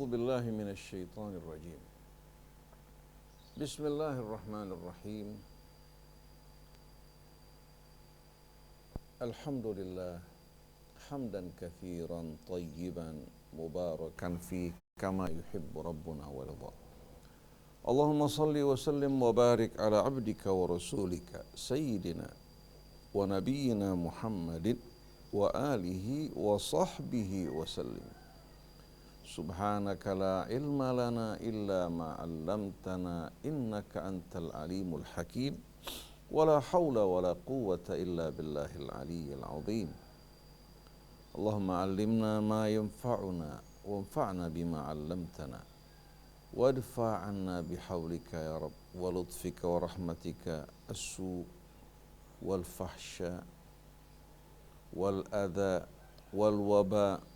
أعوذ بالله من الشيطان الرجيم. بسم الله الرحمن الرحيم. الحمد لله حمدا كثيرا طيبا مباركا فيه كما يحب ربنا ويرضى. اللهم صل وسلم وبارك على عبدك ورسولك سيدنا ونبينا محمد وآله وصحبه وسلم. سبحانك لا علم لنا إلا ما علمتنا إنك أنت العليم الحكيم ولا حول ولا قوة إلا بالله العلي العظيم. اللهم علمنا ما ينفعنا وانفعنا بما علمتنا وادفع عنا بحولك يا رب ولطفك ورحمتك السوء والفحشاء والأذى والوباء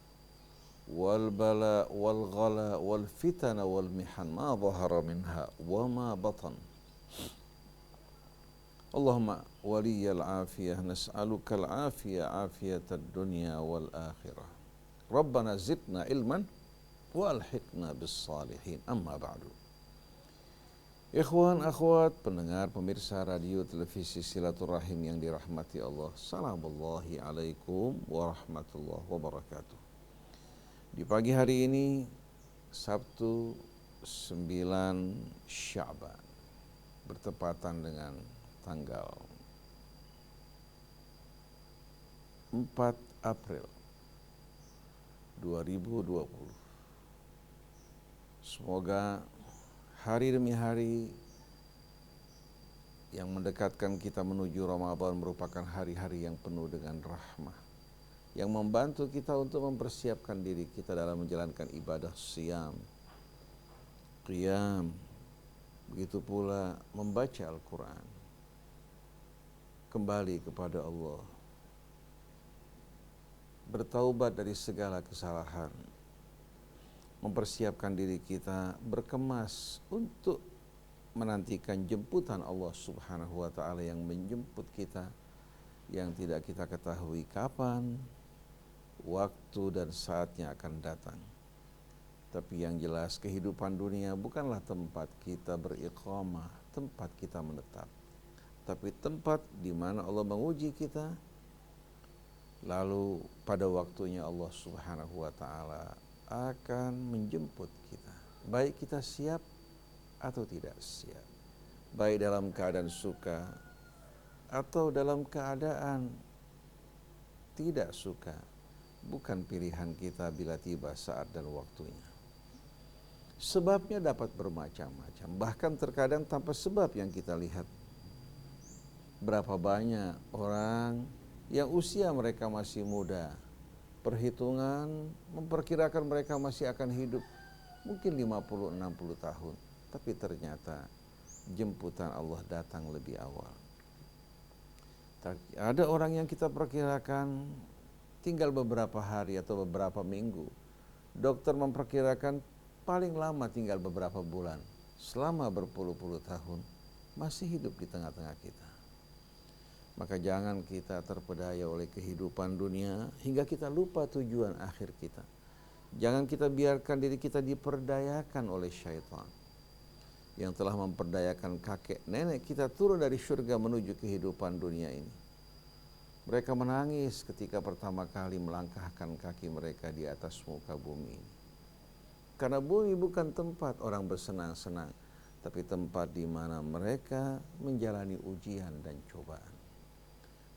والبلاء والغلاء والفتن والمحن ما ظهر منها وما بطن. اللهم ولي العافية نسألك العافية عافية الدنيا والآخرة. ربنا زدنا علما وألحقنا بالصالحين. أما بعد. Ikhwan, akhwat, pendengar, pemirsa radio televisi Silaturahim yang dirahmati Allah. Assalamualaikum alaikum warahmatullahi wabarakatuh. Di pagi hari ini, Sabtu 9 Sya'ban, bertepatan dengan tanggal 4 April 2020. Semoga hari demi hari yang mendekatkan kita menuju Ramadan merupakan hari-hari yang penuh dengan rahmah, yang membantu kita untuk mempersiapkan diri kita dalam menjalankan ibadah siyam, qiyam, begitu pula membaca Al-Quran, kembali kepada Allah, bertaubat dari segala kesalahan, mempersiapkan diri kita berkemas untuk menantikan jemputan Allah Subhanahu wa ta'ala yang menjemput kita, yang tidak kita ketahui kapan waktu dan saatnya akan datang. Tapi yang jelas kehidupan dunia bukanlah tempat kita beriqamah, tempat kita menetap, tapi tempat di mana Allah menguji kita. Lalu pada waktunya Allah Subhanahu wa ta'ala akan menjemput kita, baik kita siap atau tidak siap, baik dalam keadaan suka atau dalam keadaan tidak suka. Bukan pilihan kita bila tiba saat dan waktunya. Sebabnya dapat bermacam-macam, bahkan terkadang tanpa sebab yang kita lihat. Berapa banyak orang yang usia mereka masih muda, perhitungan memperkirakan mereka masih akan hidup mungkin 50-60 tahun, tapi ternyata jemputan Allah datang lebih awal. Ada orang yang kita perkirakan tinggal beberapa hari atau beberapa minggu, dokter memperkirakan paling lama tinggal beberapa bulan, selama berpuluh-puluh tahun masih hidup di tengah-tengah kita. Maka jangan kita terpedaya oleh kehidupan dunia hingga kita lupa tujuan akhir kita. Jangan kita biarkan diri kita diperdayakan oleh syaitan yang telah memperdayakan kakek nenek kita turun dari surga menuju kehidupan dunia ini. Mereka menangis ketika pertama kali melangkahkan kaki mereka di atas muka bumi ini. Karena bumi bukan tempat orang bersenang-senang, tapi tempat di mana mereka menjalani ujian dan cobaan.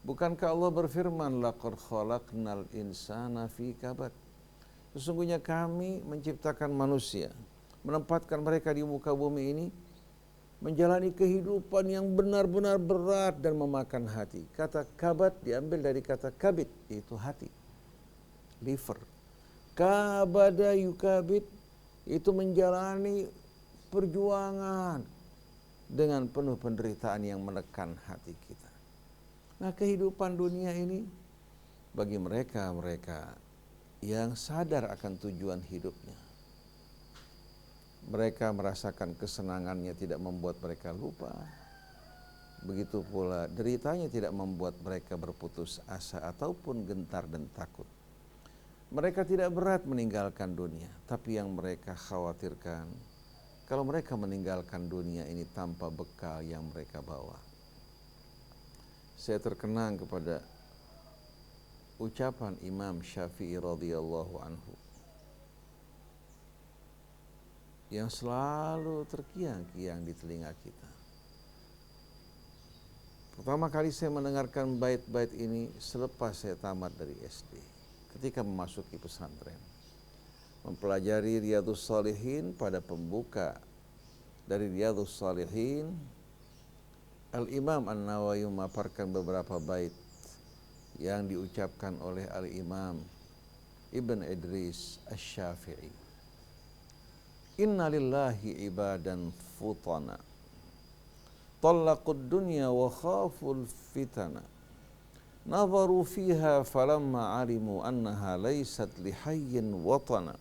Bukankah Allah berfirman, laqad khalaqnal insana fi kabad. Sesungguhnya kami menciptakan manusia, menempatkan mereka di muka bumi ini, menjalani kehidupan yang benar-benar berat dan memakan hati. Kata kabad diambil dari kata kabid, yaitu hati, liver. Kabada yukabid, itu menjalani perjuangan dengan penuh penderitaan yang menekan hati kita. Nah, kehidupan dunia ini bagi mereka yang sadar akan tujuan hidupnya, mereka merasakan kesenangannya tidak membuat mereka lupa. Begitu pula deritanya tidak membuat mereka berputus asa ataupun gentar dan takut. Mereka tidak berat meninggalkan dunia, tapi yang mereka khawatirkan kalau mereka meninggalkan dunia ini tanpa bekal yang mereka bawa. Saya terkenang kepada ucapan Imam Syafi'i radhiyallahu anhu yang selalu terkiang-kiang di telinga kita. Pertama kali saya mendengarkan bait-bait ini selepas saya tamat dari SD, ketika memasuki pesantren. Mempelajari Riyadhus Shalihin, pada pembuka dari Riyadhus Shalihin, Al-Imam An-Nawawi memaparkan beberapa bait yang diucapkan oleh Al-Imam Ibn Idris Asy-Syafi'i. Inna lillahi ibadan futana طلقوا الدنيا وخافوا الفتنة نظروا فيها فلما علموا أنها ليست لحي وطنا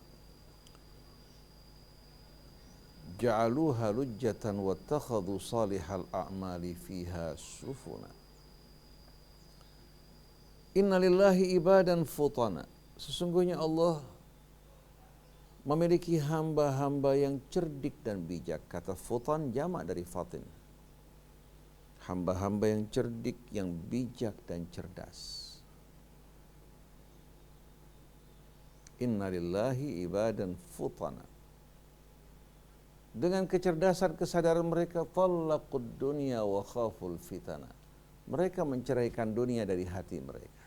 جعلوها لجة واتخذوا صالح الأعمال فيها سفنا. Inna lillahi ibadan futana. Sesungguhnya Allah memiliki hamba-hamba yang cerdik dan bijak. Kata futan jamak dari fatin. Hamba-hamba yang cerdik, yang bijak dan cerdas. Inna lillahi ibadan futana. Dengan kecerdasan kesadaran mereka, talaqud dunya wa khaful fitana. Mereka menceraikan dunia dari hati mereka.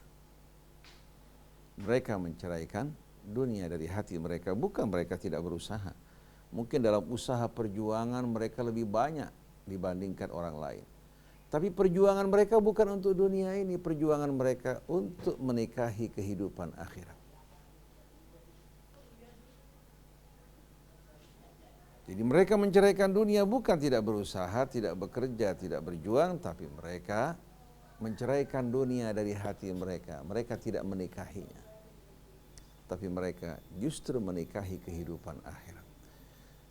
Mereka menceraikan dunia dari hati mereka. Bukan mereka tidak berusaha. Mungkin dalam usaha perjuangan mereka lebih banyak dibandingkan orang lain. Tapi perjuangan mereka bukan untuk dunia ini, perjuangan mereka untuk menikahi kehidupan akhirat. Jadi mereka menceraikan dunia bukan tidak berusaha, tidak bekerja, tidak berjuang, tapi mereka menceraikan dunia dari hati mereka. Mereka tidak menikahinya, tapi mereka justru menikahi kehidupan akhirat.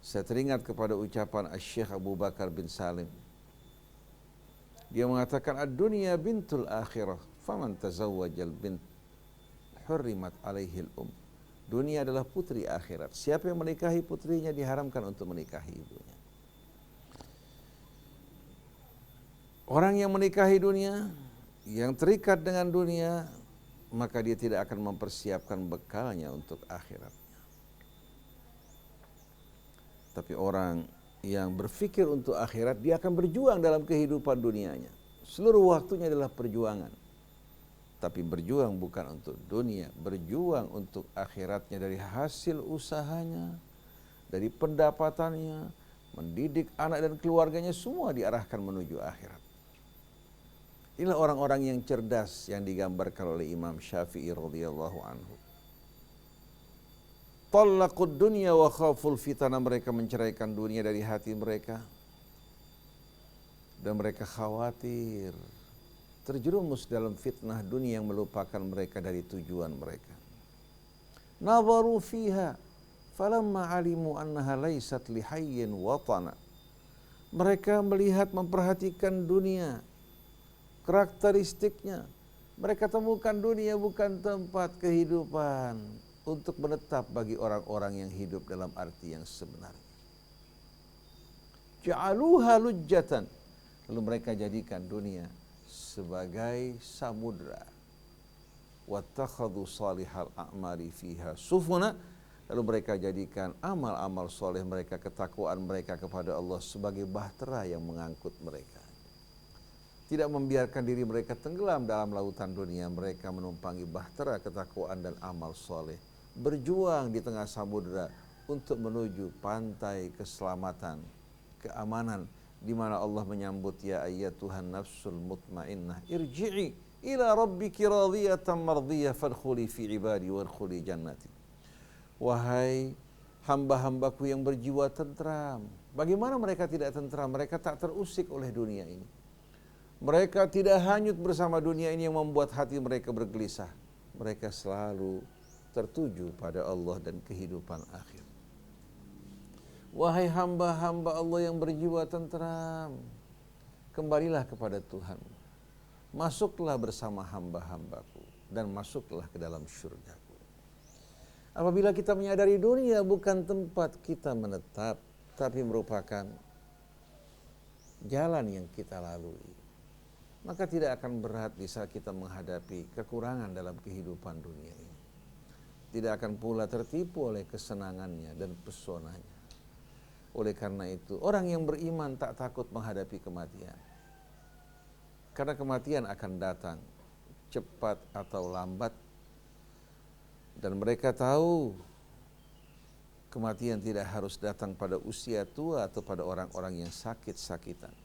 Saya teringat kepada ucapan Syekh Abu Bakar bin Salim. Dia mengatakan ad-dunya bintul akhirah, faman tazawwajal bint hurrimat alaihil Dunia adalah putri akhirat. Siapa yang menikahi putrinya diharamkan untuk menikahi ibunya. Orang yang menikahi dunia, yang terikat dengan dunia, maka dia tidak akan mempersiapkan bekalnya untuk akhiratnya. Tapi orang yang berpikir untuk akhirat, dia akan berjuang dalam kehidupan dunianya. Seluruh waktunya adalah perjuangan. Tapi berjuang bukan untuk dunia, berjuang untuk akhiratnya, dari hasil usahanya, dari pendapatannya, mendidik anak dan keluarganya, semua diarahkan menuju akhirat. Inilah orang-orang yang cerdas yang digambarkan oleh Imam Syafi'i radhiyallahu anhu. Talaqud dunya wa khaful fitana. Mereka menceraikan dunia dari hati mereka. Dan mereka khawatir terjerumus dalam fitnah dunia yang melupakan mereka dari tujuan mereka. Nadharu fiha falamma alimu annaha laysat lihayyin watana. Mereka melihat, memperhatikan dunia, karakteristiknya. Mereka temukan dunia bukan tempat kehidupan untuk menetap bagi orang-orang yang hidup dalam arti yang sebenarnya. Ja'aluha lujjatan. Lalu mereka jadikan dunia sebagai samudra. Wattakhadhu salihal a'mali fiha sufuna. Lalu mereka jadikan amal-amal soleh mereka, ketakwaan mereka kepada Allah sebagai bahtera yang mengangkut mereka. Tidak membiarkan diri mereka tenggelam dalam lautan dunia. Mereka menumpangi bahtera ketakwaan dan amal soleh. Berjuang di tengah samudra untuk menuju pantai keselamatan, keamanan, di mana Allah menyambut, ya ayyatuhan nafsul mutmainnah irji'i ila rabbiki radiyatan mardiyah fadkhuli fi ibadi wadkhuli jannati. Wahai hamba-hambaku yang berjiwa tentram. Bagaimana mereka tidak tentram? Mereka tak terusik oleh dunia ini. Mereka tidak hanyut bersama dunia ini yang membuat hati mereka bergelisah. Mereka selalu tertuju pada Allah dan kehidupan akhir. Wahai hamba-hamba Allah yang berjiwa tentram, kembalilah kepada Tuhan. Masuklah bersama hamba-hambaku dan masuklah ke dalam syurgaku. Apabila kita menyadari dunia bukan tempat kita menetap, tapi merupakan jalan yang kita lalui, maka tidak akan berat di saat kita menghadapi kekurangan dalam kehidupan dunia ini. Tidak akan pula tertipu oleh kesenangannya dan pesonanya. Oleh karena itu, orang yang beriman tak takut menghadapi kematian. Karena kematian akan datang, cepat atau lambat. Dan mereka tahu kematian tidak harus datang pada usia tua atau pada orang-orang yang sakit-sakitan.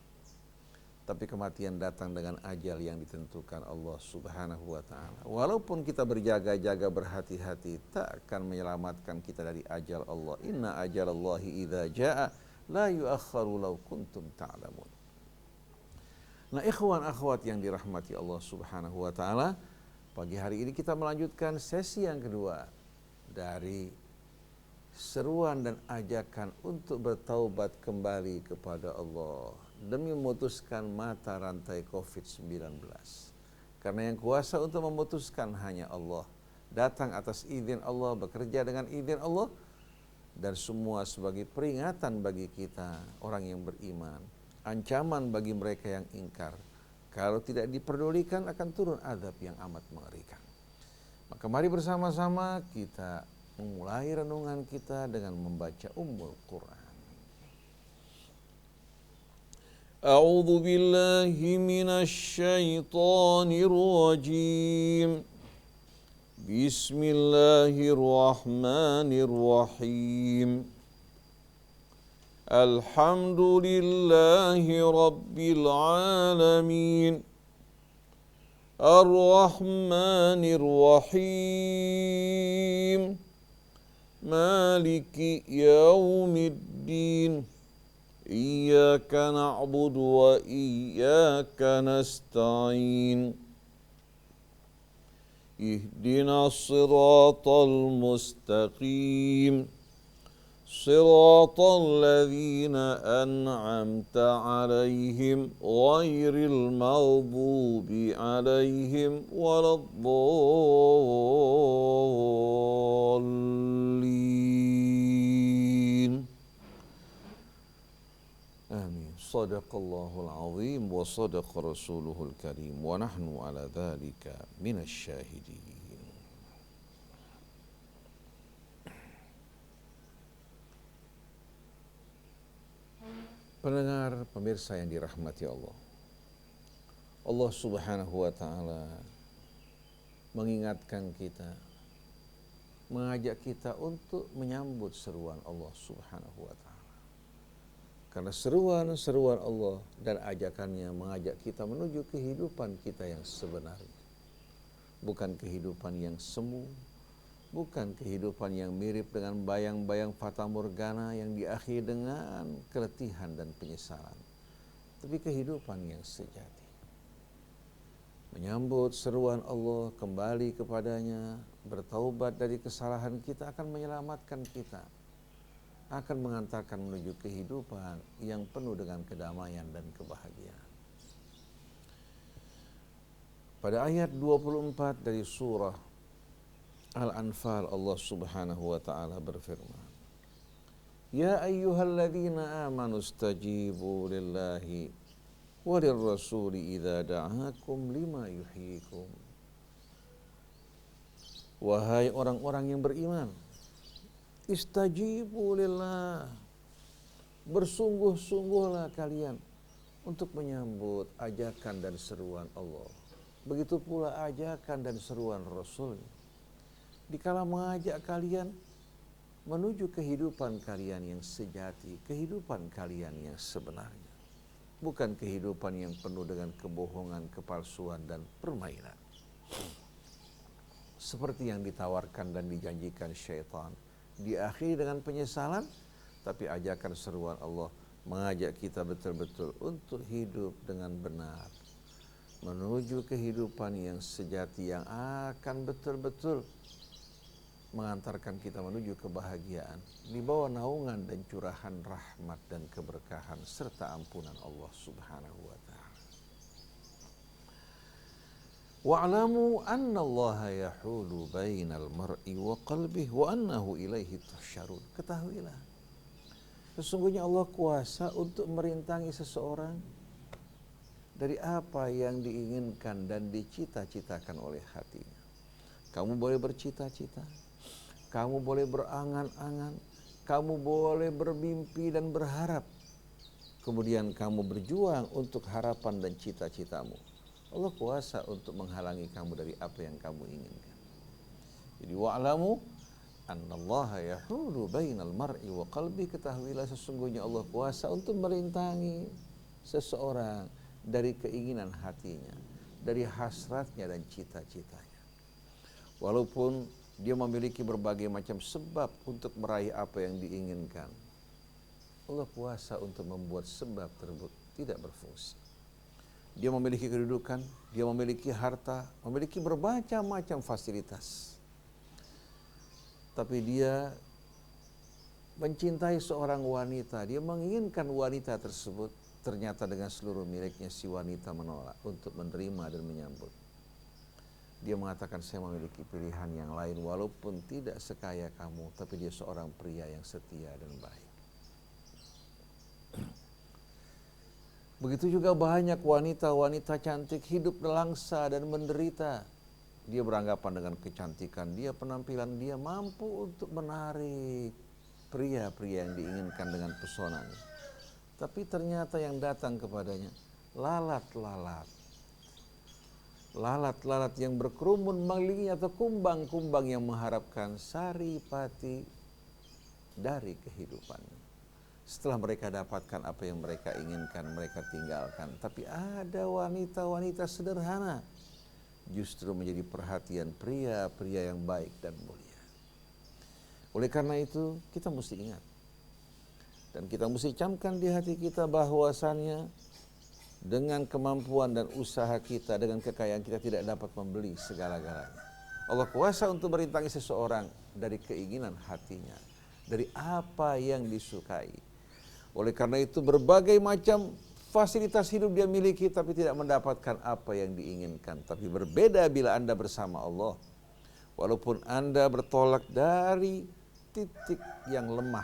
Tapi kematian datang dengan ajal yang ditentukan Allah Subhanahu wa ta'ala. Walaupun kita berjaga-jaga, berhati-hati, tak akan menyelamatkan kita dari ajal Allah. Inna ajalallahi idza jaa la yuakharu law kuntum ta'lamun. Nah, ikhwan akhwat yang dirahmati Allah Subhanahu wa ta'ala, pagi hari ini kita melanjutkan sesi yang kedua dari seruan dan ajakan untuk bertaubat kembali kepada Allah demi memutuskan mata rantai COVID-19. Karena yang kuasa untuk memutuskan hanya Allah. Datang atas izin Allah, bekerja dengan izin Allah, dan semua sebagai peringatan bagi kita, orang yang beriman. Ancaman bagi mereka yang ingkar. Kalau tidak diperdulikan akan turun azab yang amat mengerikan. Maka mari bersama-sama kita memulai renungan kita dengan membaca Ummul Quran. A'udzu billahi minasy syaithanir rajim. Bismillahirrahmanirrahim. Alhamdulillahi rabbil alamin. Ar-Rahmanir Rahim. Maliki yaumiddin. Iyyaka na'budu wa iyyaka nasta'in. Ihdinas siratal mustaqim. Siratal ladzina an'amta 'alaihim ghairil maghdubi 'alaihim waladdallin. Amin. Sadaqallahul azim wa sadaqa rasuluhul karim wa nahnu ala dzalika minasy syahidin. Pendengar, pemirsa yang dirahmati Allah. Allah Subhanahu wa ta'ala mengingatkan kita, mengajak kita untuk menyambut seruan Allah Subhanahu wa ta'ala. Karena seruan-seruan Allah dan ajakannya mengajak kita menuju kehidupan kita yang sebenarnya. Bukan kehidupan yang semu, bukan kehidupan yang mirip dengan bayang-bayang fata morgana yang diakhiri dengan keletihan dan penyesalan. Tapi kehidupan yang sejati. Menyambut seruan Allah, kembali kepadanya, bertaubat dari kesalahan kita akan menyelamatkan kita. Akan mengantarkan menuju kehidupan yang penuh dengan kedamaian dan kebahagiaan. Pada ayat 24 dari surah Al-Anfal, Allah Subhanahu wa ta'ala berfirman, Ya ayyuhalladzina amanu stajibu lillahi walir rasuli idza da'akum lima yuhyikum. Wahai orang-orang yang beriman, istajibu lillah, bersungguh-sungguhlah kalian untuk menyambut ajakan dan seruan Allah. Begitu pula ajakan dan seruan Rasul-Nya. Dikala mengajak kalian menuju kehidupan kalian yang sejati, kehidupan kalian yang sebenarnya. Bukan kehidupan yang penuh dengan kebohongan, kepalsuan, dan permainan. Seperti yang ditawarkan dan dijanjikan syaitan. Diakhiri dengan penyesalan, tapi ajakan seruan Allah mengajak kita betul-betul untuk hidup dengan benar. Menuju kehidupan yang sejati yang akan betul-betul mengantarkan kita menuju kebahagiaan di bawah naungan dan curahan rahmat dan keberkahan serta ampunan Allah Subhanahu wa ta'ala. Wa'lamu annallaha yahulu bainal mar'i wa qalbihi wa annahu ilaihi tuhsyarun. Ketahuilah, sesungguhnya Allah kuasa untuk merintangi seseorang dari apa yang diinginkan dan dicita-citakan oleh hatinya. Kamu boleh bercita-cita, kamu boleh berangan-angan, kamu boleh bermimpi dan berharap. Kemudian kamu berjuang untuk harapan dan cita-citamu. Allah kuasa untuk menghalangi kamu dari apa yang kamu inginkan. Jadi wa'lamu annallaha yahulu bainal mar'i wa qalbi. Ketahuilah sesungguhnya Allah kuasa untuk merintangi seseorang dari keinginan hatinya, dari hasratnya dan cita-citanya. Walaupun dia memiliki berbagai macam sebab untuk meraih apa yang diinginkan, Allah kuasa untuk membuat sebab tersebut tidak berfungsi. Dia memiliki kedudukan, dia memiliki harta, memiliki berbagai macam fasilitas. Tapi dia mencintai seorang wanita, dia menginginkan wanita tersebut, ternyata dengan seluruh miliknya si wanita menolak untuk menerima dan menyambut. Dia mengatakan, saya memiliki pilihan yang lain walaupun tidak sekaya kamu, tapi dia seorang pria yang setia dan baik. Begitu juga banyak wanita-wanita cantik hidup nelangsa dan menderita. Dia beranggapan dengan kecantikan dia, penampilan dia mampu untuk menarik pria-pria yang diinginkan dengan pesonanya. Tapi ternyata yang datang kepadanya lalat-lalat. Lalat-lalat yang berkerumun mengelilingi atau kumbang-kumbang yang mengharapkan saripati dari kehidupannya. Setelah mereka dapatkan apa yang mereka inginkan, mereka tinggalkan. Tapi ada wanita-wanita sederhana justru menjadi perhatian pria-pria yang baik dan mulia. Oleh karena itu kita mesti ingat dan kita mesti camkan di hati kita bahwasannya dengan kemampuan dan usaha kita, dengan kekayaan kita tidak dapat membeli segala-galanya. Allah kuasa untuk merintangi seseorang dari keinginan hatinya, dari apa yang disukai. Oleh karena itu berbagai macam fasilitas hidup dia miliki tapi tidak mendapatkan apa yang diinginkan. Tapi berbeda bila Anda bersama Allah. Walaupun Anda bertolak dari titik yang lemah,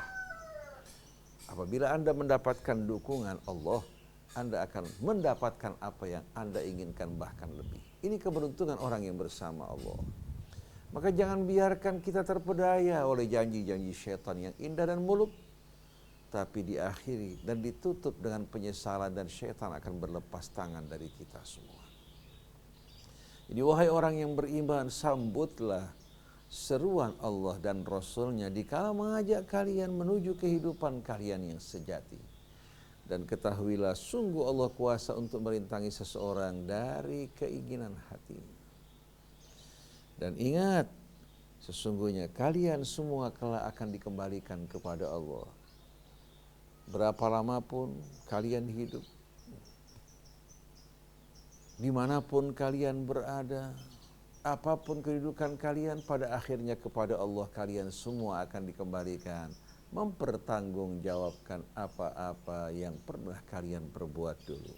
apabila Anda mendapatkan dukungan Allah, Anda akan mendapatkan apa yang Anda inginkan bahkan lebih. Ini keberuntungan orang yang bersama Allah. Maka jangan biarkan kita terpedaya oleh janji-janji syaitan yang indah dan muluk, tapi diakhiri dan ditutup dengan penyesalan dan syaitan akan berlepas tangan dari kita semua. Jadi wahai orang yang beriman, sambutlah seruan Allah dan Rasulnya dikala mengajak kalian menuju kehidupan kalian yang sejati. Dan ketahuilah sungguh Allah kuasa untuk merintangi seseorang dari keinginan hatinya. Dan ingat, sesungguhnya kalian semua kelak akan dikembalikan kepada Allah. Berapa lama pun kalian hidup, dimanapun kalian berada, apapun kedudukan kalian, pada akhirnya kepada Allah kalian semua akan dikembalikan, mempertanggungjawabkan apa-apa yang pernah kalian perbuat dulu.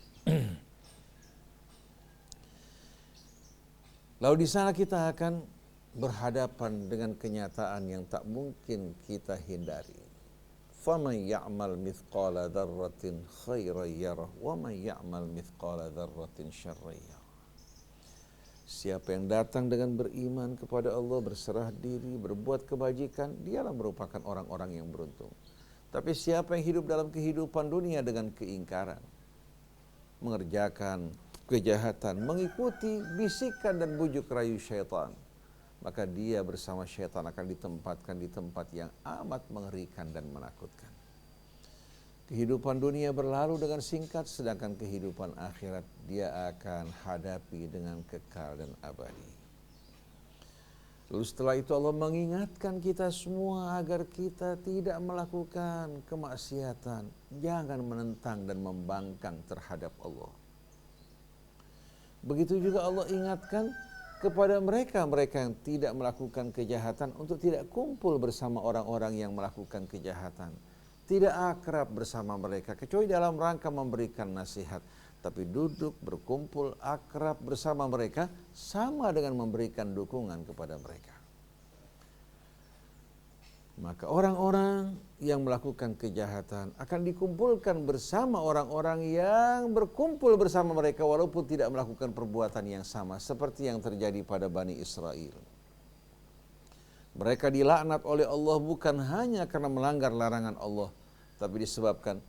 Lalu di sana kita akan berhadapan dengan kenyataan yang tak mungkin kita hindari. فَمَنْ يَعْمَلْ مِثْقَالَ ذَرَّةٍ خَيْرًا يَرَهُ وَمَنْ يَعْمَلْ مِثْقَالَ ذَرَّةٍ شَرًّا يَرَهُ. Siapa yang datang dengan beriman kepada Allah, berserah diri, berbuat kebajikan, dialah merupakan orang-orang yang beruntung. Tapi siapa yang hidup dalam kehidupan dunia dengan keingkaran, mengerjakan kejahatan, mengikuti bisikan dan bujuk rayu syaitan, maka dia bersama syaitan akan ditempatkan di tempat yang amat mengerikan dan menakutkan. Kehidupan dunia berlalu dengan singkat, sedangkan kehidupan akhirat dia akan hadapi dengan kekal dan abadi. Lalu setelah itu Allah mengingatkan kita semua agar kita tidak melakukan kemaksiatan, jangan menentang dan membangkang terhadap Allah. Begitu juga Allah ingatkan kepada mereka yang tidak melakukan kejahatan untuk tidak kumpul bersama orang-orang yang melakukan kejahatan. Tidak akrab bersama mereka kecuali dalam rangka memberikan nasihat. tapi duduk, berkumpul, akrab bersama mereka, sama dengan memberikan dukungan kepada mereka. Maka orang-orang yang melakukan kejahatan akan dikumpulkan bersama orang-orang yang berkumpul bersama mereka walaupun tidak melakukan perbuatan yang sama seperti yang terjadi pada Bani Israel. Mereka dilaknat oleh Allah bukan hanya karena melanggar larangan Allah, tapi disebabkan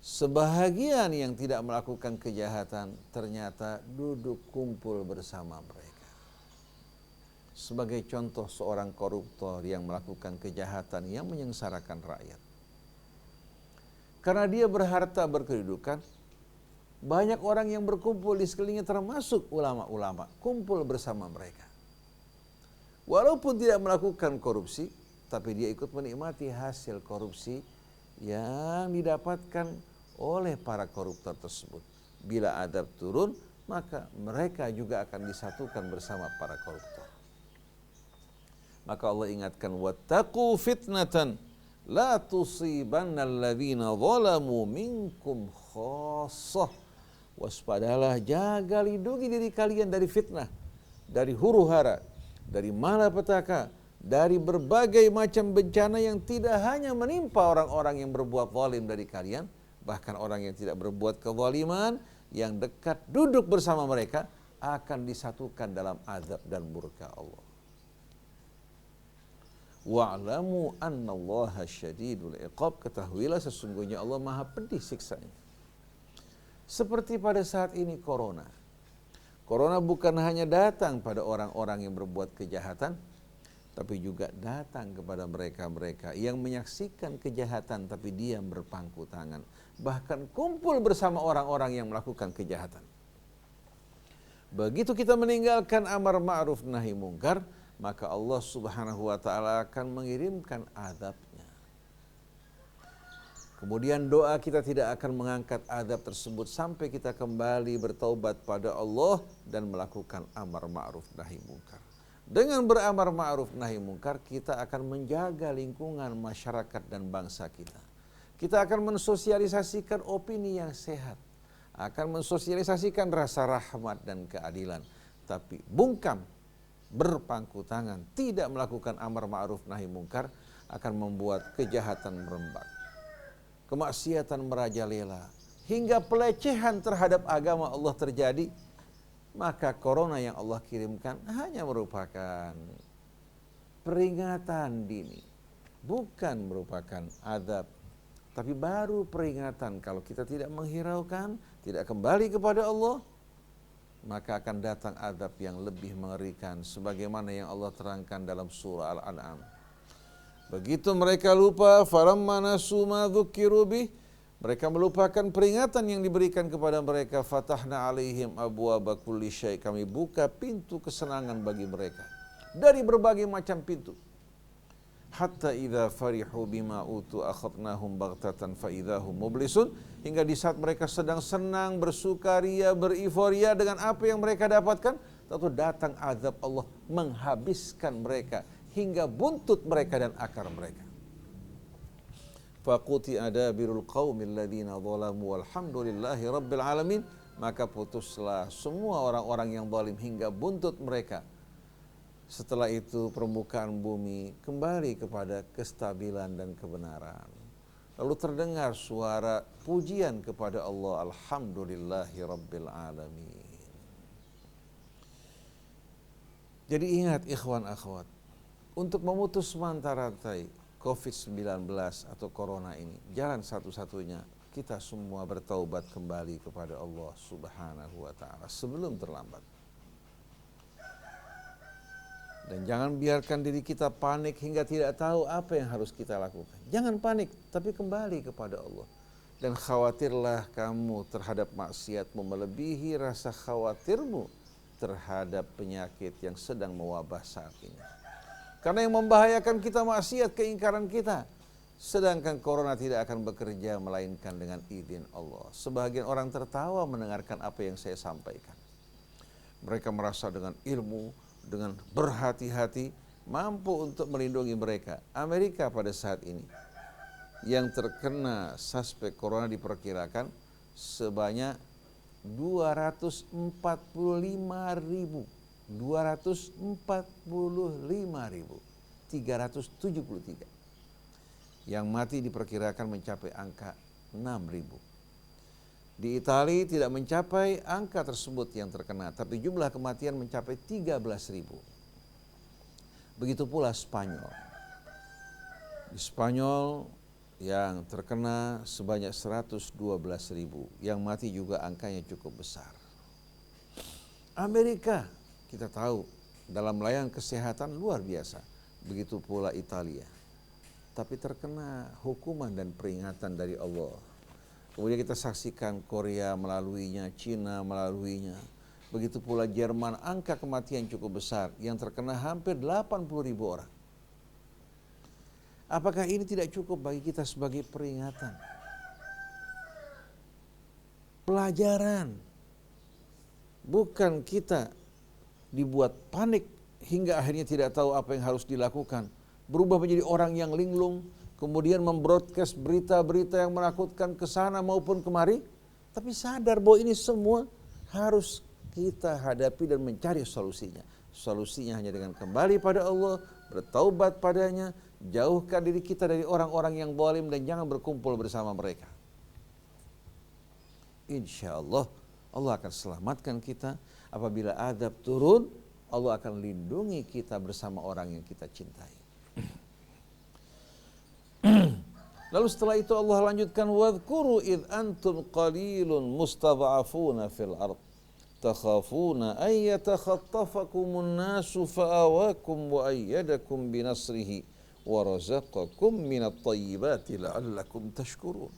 sebahagian yang tidak melakukan kejahatan ternyata duduk kumpul bersama mereka. Sebagai contoh seorang koruptor yang melakukan kejahatan yang menyengsarakan rakyat. Karena dia berharta berkedudukan, banyak orang yang berkumpul di sekelilingnya termasuk ulama-ulama, kumpul bersama mereka. Walaupun tidak melakukan korupsi, tapi dia ikut menikmati hasil korupsi yang didapatkan oleh para koruptor tersebut. Bila adab turun, maka mereka juga akan disatukan bersama para koruptor. Maka Allah ingatkan, wattaqu fitnatan la tusibanna alladzina zalamu minkum khassah. Waspadalah, jaga lindungi diri kalian dari fitnah, dari huru-hara, dari malapetaka, dari berbagai macam bencana yang tidak hanya menimpa orang-orang yang berbuat zalim dari kalian, bahkan orang yang tidak berbuat kezaliman, yang dekat duduk bersama mereka akan disatukan dalam azab dan murka Allah. Wa'lamu annallaha syadidul iqab, ketahuilah sesungguhnya Allah maha pedih siksanya. Seperti pada saat ini corona. Corona bukan hanya datang pada orang-orang yang berbuat kejahatan, tapi juga datang kepada mereka-mereka yang menyaksikan kejahatan tapi diam berpangku tangan. Bahkan kumpul bersama orang-orang yang melakukan kejahatan. Begitu kita meninggalkan amar ma'ruf nahi mungkar, maka Allah Subhanahu wa ta'ala akan mengirimkan azabnya. Kemudian doa kita tidak akan mengangkat azab tersebut sampai kita kembali bertaubat pada Allah dan melakukan amar ma'ruf nahi mungkar. Dengan beramar ma'ruf nahi mungkar, kita akan menjaga lingkungan masyarakat dan bangsa kita. Kita akan mensosialisasikan opini yang sehat, akan mensosialisasikan rasa rahmat dan keadilan. Tapi bungkam, berpangku tangan, tidak melakukan amar ma'ruf nahi mungkar akan membuat kejahatan merembak, kemaksiatan merajalela, hingga pelecehan terhadap agama Allah terjadi. Maka corona yang Allah kirimkan hanya merupakan peringatan dini, bukan merupakan azab, tapi baru peringatan. Kalau kita tidak menghiraukan, tidak kembali kepada Allah, maka akan datang azab yang lebih mengerikan sebagaimana yang Allah terangkan dalam surah Al-An'am. Begitu mereka lupa, falamma nasu ma dzukiru bih, mereka melupakan peringatan yang diberikan kepada mereka, fatahna alaihim abwaaba kulli syai', kami buka pintu kesenangan bagi mereka dari berbagai macam pintu. Hatta idza farihu bima utu akhadnahum baghtatan fa idzahum mublisun, hingga di saat mereka sedang senang, bersukaria, beriforia dengan apa yang mereka dapatkan, tentu datang azab Allah menghabiskan mereka hingga buntut mereka dan akar mereka. Faquti adabirul qaumil ladzina zalamu walhamdulillahi rabbil alamin, maka putuslah semua orang-orang yang zalim hingga buntut mereka. Setelah itu permukaan bumi kembali kepada kestabilan dan kebenaran. Lalu terdengar suara pujian kepada Allah, alhamdulillahi rabbil alamin. Jadi ingat ikhwan akhwat, untuk memutus mata rantai COVID-19 atau corona ini, jalan satu-satunya kita semua bertaubat kembali kepada Allah Subhanahu wa ta'ala sebelum terlambat. Dan jangan biarkan diri kita panik hingga tidak tahu apa yang harus kita lakukan. Jangan panik, tapi kembali kepada Allah. Dan khawatirlah kamu terhadap maksiatmu melebihi rasa khawatirmu terhadap penyakit yang sedang mewabah saat ini. Karena yang membahayakan kita maksiat, keingkaran kita. Sedangkan corona tidak akan bekerja melainkan dengan izin Allah. Sebagian orang tertawa mendengarkan apa yang saya sampaikan. Mereka merasa dengan ilmu, dengan berhati-hati mampu untuk melindungi mereka. Amerika pada saat ini yang terkena suspek corona diperkirakan sebanyak 245.000. 245.373. Yang mati diperkirakan mencapai angka 6.000. Di Italia tidak mencapai angka tersebut yang terkena, tapi jumlah kematian mencapai 13.000. Begitu pula Spanyol. Di Spanyol yang terkena sebanyak 112.000, yang mati juga angkanya cukup besar. Amerika, kita tahu dalam layanan kesehatan luar biasa. Begitu pula Italia. Tapi terkena hukuman dan peringatan dari Allah. Kemudian kita saksikan Korea melaluinya, Cina melaluinya. Begitu pula Jerman, angka kematian cukup besar yang terkena hampir 80.000 orang. Apakah ini tidak cukup bagi kita sebagai peringatan? Pelajaran. Bukan kita dibuat panik hingga akhirnya tidak tahu apa yang harus dilakukan. Berubah menjadi orang yang linglung, kemudian membroadcast berita-berita yang menakutkan ke sana maupun kemari. Tapi sadar bahwa ini semua harus kita hadapi dan mencari solusinya. Solusinya hanya dengan kembali pada Allah, bertaubat padanya, jauhkan diri kita dari orang-orang yang zalim dan jangan berkumpul bersama mereka. Insya Allah, Allah akan selamatkan kita. Apabila azab turun, Allah akan lindungi kita bersama orang yang kita cintai. Lalu setelah itu Allah lanjutkan, wadhkuru id antum qalilun mustad'afuna fil ard takhafuna ay yatakhattafakumun nasu fa'awakum wa ayyadakum binasrihi wa razaqakum minat thayyibati la'allakum tashkurun.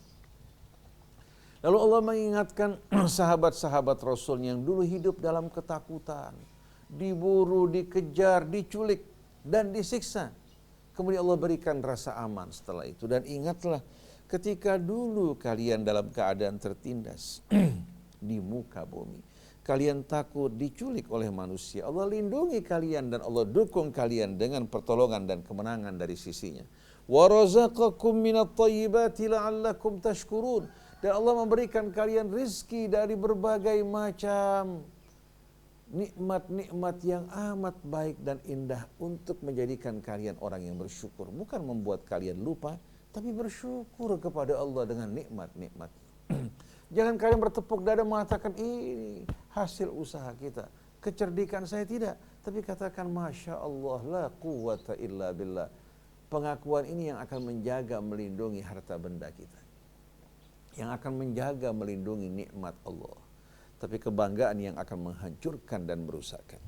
Lalu Allah mengingatkan sahabat-sahabat Rasul yang dulu hidup dalam ketakutan, diburu, dikejar, diculik dan disiksa. Kemudian Allah berikan rasa aman setelah itu. Dan ingatlah ketika dulu kalian dalam keadaan tertindas di muka bumi. Kalian takut diculik oleh manusia. Allah lindungi kalian dan Allah dukung kalian dengan pertolongan dan kemenangan dari sisinya. Wa razaqakum minat thayyibati la'allakum tashkurun. Dan Allah memberikan kalian rizki dari berbagai macam nikmat-nikmat yang amat baik dan indah untuk menjadikan kalian orang yang bersyukur. Bukan membuat kalian lupa, tapi bersyukur kepada Allah dengan nikmat-nikmat. Jangan kalian bertepuk dada mengatakan ini hasil usaha kita, kecerdikan saya, tidak. Tapi katakan Masya Allah la quwata illa billah. Pengakuan ini yang akan menjaga melindungi harta benda kita, yang akan menjaga melindungi nikmat Allah. Tapi kebanggaan yang akan menghancurkan dan merusakkan.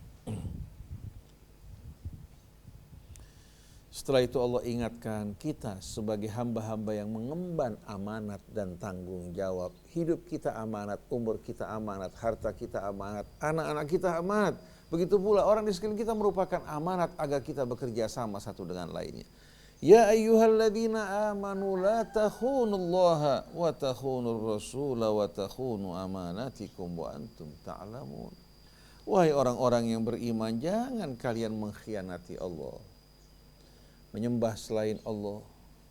Setelah itu Allah ingatkan kita sebagai hamba-hamba yang mengemban amanat dan tanggung jawab. Hidup kita amanat, umur kita amanat, harta kita amanat, anak-anak kita amanat. Begitu pula orang di sekeliling kita merupakan amanat agar kita bekerja sama satu dengan lainnya. Ya ayyuhalladzina amanu la takhunullaha wa takhunur rasula wa takhunu amanatikum wa antum ta'lamun. Wahai orang-orang yang beriman, jangan kalian mengkhianati Allah. Menyembah selain Allah,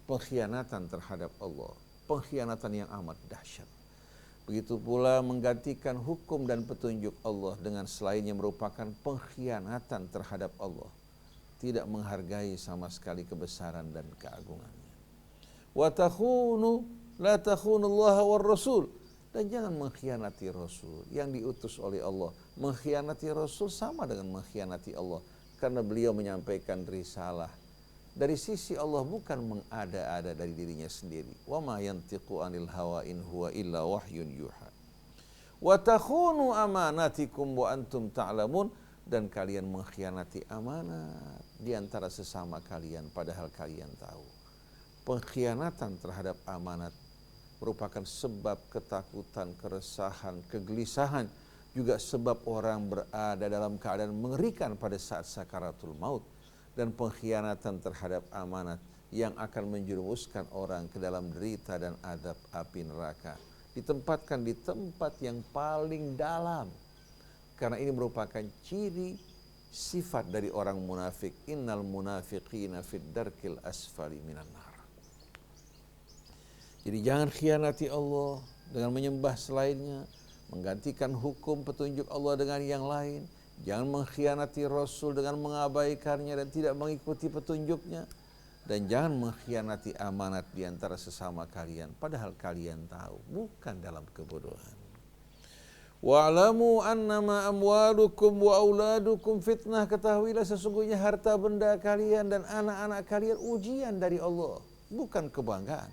pengkhianatan terhadap Allah, pengkhianatan yang amat dahsyat. Begitu pula menggantikan hukum dan petunjuk Allah dengan selainnya merupakan pengkhianatan terhadap Allah. Tidak menghargai sama sekali kebesaran dan keagungannya. Wa takhunu la takhunullaha war rasul. Dan jangan mengkhianati Rasul yang diutus oleh Allah. Mengkhianati Rasul sama dengan mengkhianati Allah, karena beliau menyampaikan risalah dari sisi Allah, bukan mengada-ada dari dirinya sendiri. Wa ma yantiqu anil hawa in huwa illa wahyun yuha. Wa takhunu amanatikum wa antum ta'lamun. Dan kalian mengkhianati amanat di antara sesama kalian padahal kalian tahu. Pengkhianatan terhadap amanat merupakan sebab ketakutan, keresahan, kegelisahan, juga sebab orang berada dalam keadaan mengerikan pada saat sakaratul maut. Dan pengkhianatan terhadap amanat yang akan menjerumuskan orang ke dalam derita dan azab api neraka, ditempatkan di tempat yang paling dalam. Karena ini merupakan ciri sifat dari orang munafik. Innal munafiqina fid darkil asfali minan nar. Jadi jangan khianati Allah dengan menyembah selainnya, menggantikan hukum petunjuk Allah dengan yang lain, jangan mengkhianati Rasul dengan mengabaikannya dan tidak mengikuti petunjuknya, dan jangan mengkhianati amanat di antara sesama kalian, padahal kalian tahu, bukan dalam kebodohan. Wa'lamu annama amwalukum wa auladukum fitnah, ketahuilah sesungguhnya harta benda kalian dan anak-anak kalian ujian dari Allah, bukan kebanggaan.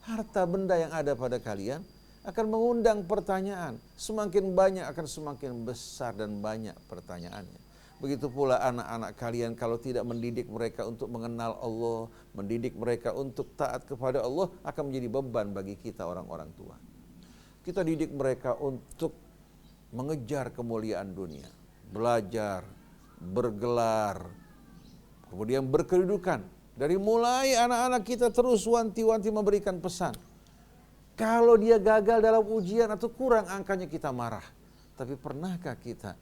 Harta benda yang ada pada kalian akan mengundang pertanyaan, semakin banyak akan semakin besar dan banyak pertanyaannya. Begitu pula anak-anak kalian, kalau tidak mendidik mereka untuk mengenal Allah, mendidik mereka untuk taat kepada Allah, akan menjadi beban bagi kita orang-orang tua. Kita didik mereka untuk mengejar kemuliaan dunia, belajar, bergelar, kemudian berkedudukan. Dari mulai anak-anak kita terus wanti-wanti memberikan pesan. Kalau dia gagal dalam ujian atau kurang angkanya, kita marah. Tapi pernahkah kita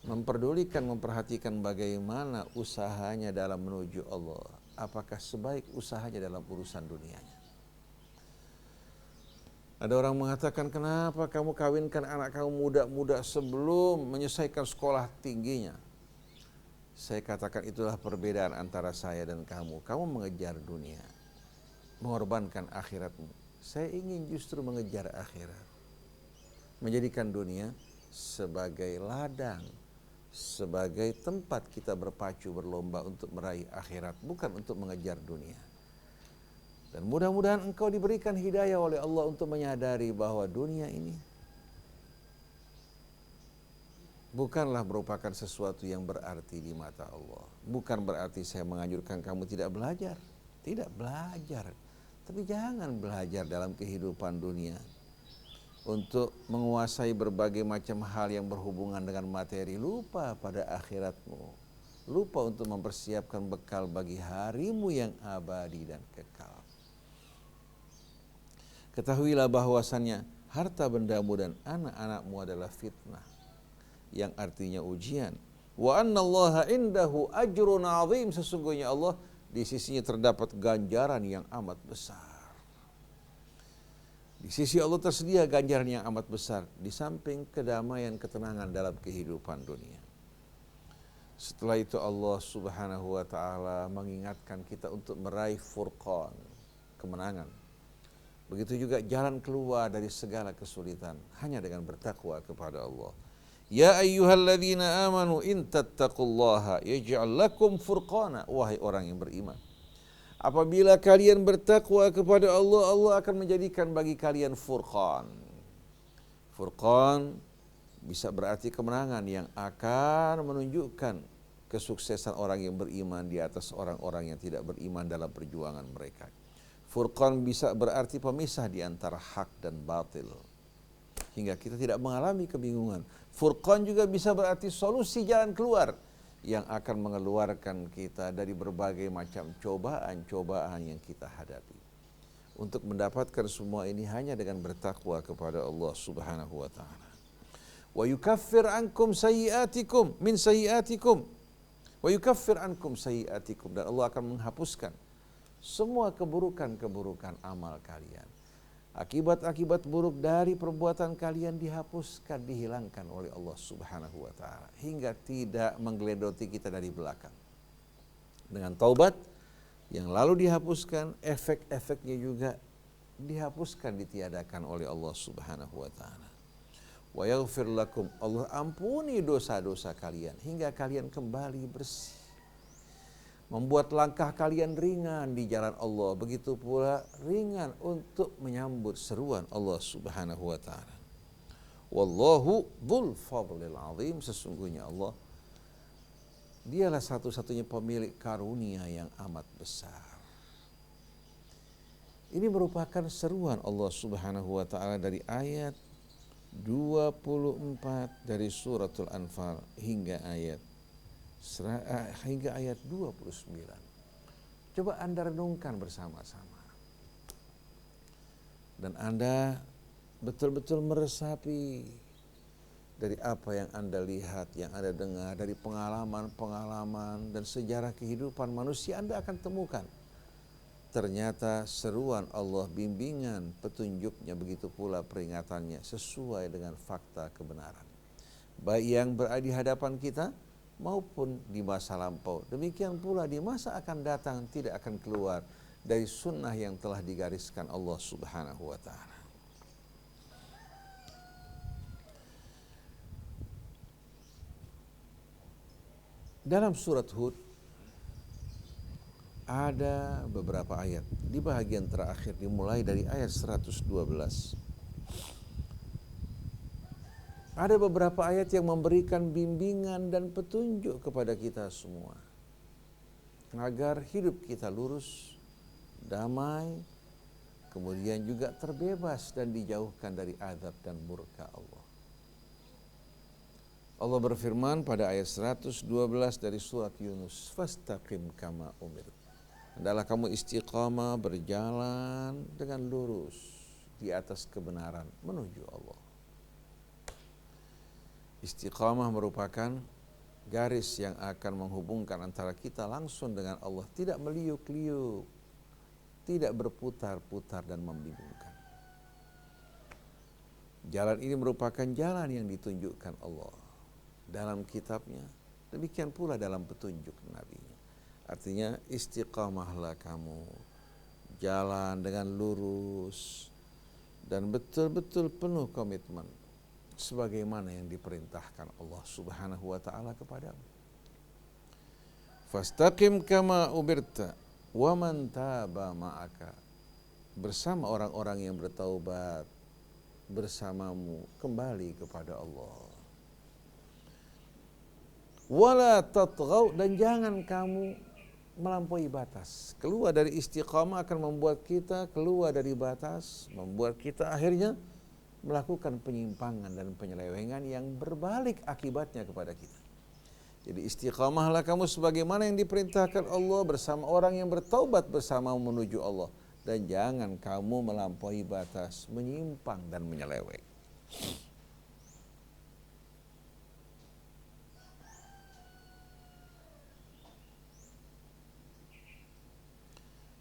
memperdulikan, memperhatikan bagaimana usahanya dalam menuju Allah? Apakah sebaik usahanya dalam urusan dunianya? Ada orang mengatakan, kenapa kamu kawinkan anak kamu muda-muda sebelum menyelesaikan sekolah tingginya? Saya katakan, itulah perbedaan antara saya dan kamu. Kamu mengejar dunia, mengorbankan akhiratmu. Saya ingin justru mengejar akhirat, menjadikan dunia sebagai ladang, sebagai tempat kita berpacu berlomba untuk meraih akhirat, bukan untuk mengejar dunia. Dan mudah-mudahan engkau diberikan hidayah oleh Allah untuk menyadari bahwa dunia ini bukanlah merupakan sesuatu yang berarti di mata Allah. Bukan berarti saya menganjurkan kamu tidak belajar. Tidak belajar. Tapi jangan belajar dalam kehidupan dunia untuk menguasai berbagai macam hal yang berhubungan dengan materi. Lupa pada akhiratmu. Lupa untuk mempersiapkan bekal bagi harimu yang abadi dan kekal. Ketahuilah bahwasannya harta bendamu dan anak-anakmu adalah fitnah, yang artinya ujian. Wa annallaha indahu ajrun azim, sesungguhnya Allah di sisinya terdapat ganjaran yang amat besar. Di sisi Allah tersedia ganjaran yang amat besar, di samping kedamaian, ketenangan dalam kehidupan dunia. Setelah itu Allah Subhanahu wa ta'ala mengingatkan kita untuk meraih furqan, kemenangan. Begitu juga jalan keluar dari segala kesulitan hanya dengan bertakwa kepada Allah. Ya ayyuhalladzina amanu in tattaqullaha yaj'al lakum furqana, wahai orang yang beriman, apabila kalian bertakwa kepada Allah, Allah akan menjadikan bagi kalian furqan. Furqan bisa berarti kemenangan yang akan menunjukkan kesuksesan orang yang beriman di atas orang-orang yang tidak beriman dalam perjuangan mereka. Furqan bisa berarti pemisah di antara hak dan batil, hingga kita tidak mengalami kebingungan. Furqan juga bisa berarti solusi jalan keluar yang akan mengeluarkan kita dari berbagai macam cobaan-cobaan yang kita hadapi. Untuk mendapatkan semua ini hanya dengan bertakwa kepada Allah Subhanahu wa ta'ala. Wa yukaffir ankum sayyiatikum min sayyiatikum. Wa yukaffir ankum sayyiatikum, dan Allah akan menghapuskan semua keburukan-keburukan amal kalian. Akibat-akibat buruk dari perbuatan kalian dihapuskan, dihilangkan oleh Allah Subhanahu wa ta'ala, hingga tidak menggeledoti kita dari belakang. Dengan taubat yang lalu dihapuskan, efek-efeknya juga dihapuskan, ditiadakan oleh Allah Subhanahu wa ta'ala. Wa yaghfir lakum, Allah ampuni dosa-dosa kalian hingga kalian kembali bersih. Membuat langkah kalian ringan di jalan Allah, begitu pula ringan untuk menyambut seruan Allah Subhanahu wa ta'ala. Wallahu dzul fadlil azim, sesungguhnya Allah dialah satu-satunya pemilik karunia yang amat besar. Ini merupakan seruan Allah Subhanahu wa ta'ala dari ayat 24 dari suratul Anfal hingga ayat 29. Coba Anda renungkan bersama-sama. Dan Anda betul-betul meresapi dari apa yang Anda lihat, yang Anda dengar, dari pengalaman-pengalaman dan sejarah kehidupan manusia, Anda akan temukan ternyata seruan Allah, bimbingan, petunjuknya, begitu pula peringatannya sesuai dengan fakta kebenaran. Baik yang berada di hadapan kita maupun di masa lampau. Demikian pula di masa akan datang tidak akan keluar dari sunnah yang telah digariskan Allah Subhanahu wa ta'ala. Dalam surat Hud ada beberapa ayat di bagian terakhir dimulai dari ayat 112. Ada beberapa ayat yang memberikan bimbingan dan petunjuk kepada kita semua agar hidup kita lurus, damai, kemudian juga terbebas dan dijauhkan dari azab dan murka Allah. Allah berfirman pada ayat 112 dari surat Yunus, "Fastaqim kama umir." Hendaklah kamu istiqamah, berjalan dengan lurus di atas kebenaran menuju Allah. Istiqamah merupakan garis yang akan menghubungkan antara kita langsung dengan Allah, tidak meliuk-liuk, tidak berputar-putar dan membingungkan. Jalan ini merupakan jalan yang ditunjukkan Allah dalam kitabnya, demikian pula dalam petunjuk Nabi-Nya. Artinya istiqamahlah kamu, jalan dengan lurus dan betul-betul penuh komitmen sebagaimana yang diperintahkan Allah Subhanahu wa ta'ala kepadamu. Fastaqim kama umirta wa man taba ma'aka. Bersama orang-orang yang bertaubat bersamamu kembali kepada Allah. Wala tatghaw, dan jangan kamu melampaui batas. Keluar dari istiqamah akan membuat kita keluar dari batas, membuat kita akhirnya melakukan penyimpangan dan penyelewengan yang berbalik akibatnya kepada kita. Jadi istiqamahlah kamu sebagaimana yang diperintahkan Allah bersama orang yang bertaubat bersama menuju Allah, dan jangan kamu melampaui batas, menyimpang dan menyeleweng.